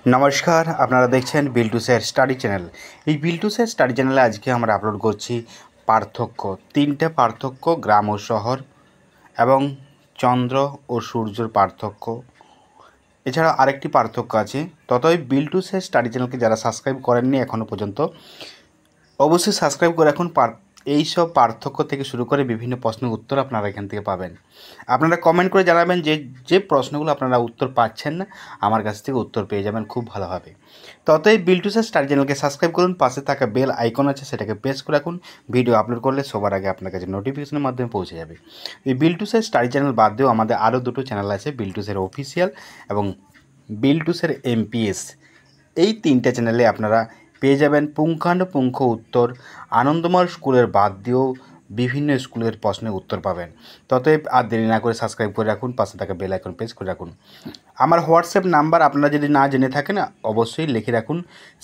नमस्कार আপনারা দেখছেন বিল্টু স্যার স্টাডি চ্যানেল। এই বিল্টু স্যার স্টাডি চ্যানেলে আজকে আমরা আপলোড করছি পার্থক্য, তিনটে পার্থক্য গ্রাম ও শহর এবং চন্দ্র ও সূর্যের পার্থক্য। এছাড়া আরেকটি পার্থক্য আছে। ততই বিল্টু স্যার স্টাডি চ্যানেলকে যারা সাবস্ক্রাইব করেননি এখনও পর্যন্ত অবশ্যই সাবস্ক্রাইব করে রাখুন। এই সব পার্থক্য থেকে শুরু করে বিভিন্ন প্রশ্নের উত্তর আপনারা এখান থেকে পাবেন। আপনারা কমেন্ট করে জানাবেন যে প্রশ্নগুলো আপনারা উত্তর পাচ্ছেন না, আমার কাছ থেকে উত্তর পেয়ে যাবেন খুব ভালোভাবে। ততই বিল্টু স্যার স্টাডি চ্যানেলকে সাবস্ক্রাইব করুন, পাশে থাকা বেল আইকন আছে সেটাকে প্রেস করে রাখুন। ভিডিও আপলোড করলে সবার আগে আপনার কাছে নোটিফিকেশনের মাধ্যমে পৌঁছে যাবে। এই বিল্টু স্যার স্টাডি চ্যানেল বাদ দিয়েও আমাদের আরও দুটো চ্যানেল আছে, বিল্টু স্যার অফিসিয়াল এবং বিল্টু স্যার এমপিএস। এই তিনটে চ্যানেলে আপনারা পেয়ে যাবেন পুঙ্খানুপুঙ্খ উত্তর। আনন্দময় স্কুলের বাদ দিয়েও বিভিন্ন স্কুলের প্রশ্নের উত্তর পাবেন। ততএব আর দেরি না করে সাবস্ক্রাইব করে রাখুন, পাশে থাকা বেল আইকন প্রেস করে রাখুন। আমার হোয়াটসঅ্যাপ নাম্বার আপনারা যদি না জেনে থাকেন অবশ্যই লিখে রাখুন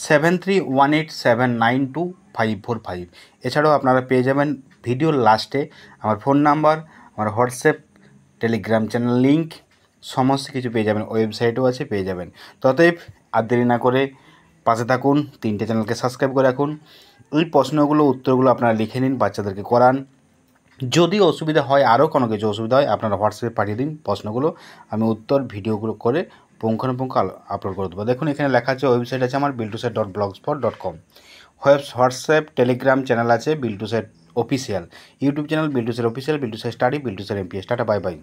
7318792545। এছাড়াও আপনারা পেয়ে যাবেন ভিডিওর লাস্টে আমার ফোন নাম্বার, আমার হোয়াটসঅ্যাপ, টেলিগ্রাম চ্যানেল লিঙ্ক সমস্ত কিছু পেয়ে যাবেন, ওয়েবসাইটও আছে পেয়ে যাবেন। ততএব আর দেরি না করে পাশে থাকুন, তিনটে চ্যানেলকে সাবস্ক্রাইব করে রাখুন। এই প্রশ্নগুলো উত্তরগুলো আপনারা লিখে নিন, বাচ্চাদেরকে করান। যদি অসুবিধা হয়, আরও কোনো কিছু অসুবিধা হয়, আপনারা হোয়াটসঅ্যাপে পাঠিয়ে দিন প্রশ্নগুলো, আমি উত্তর ভিডিওগুলো করে পুঙ্খানুপুঙ্খ আপলোড করে দেবো। দেখুন এখানে লেখা আছে, ওয়েবসাইট আছে আমার biltuset.blogspot.com, হোয়াটসঅ্যাপ টেলিগ্রাম চ্যানেল আছে Biltu sir official, YouTube channel Biltu sir official, Biltu sir study, Biltu sir amps. Tata, bye bye.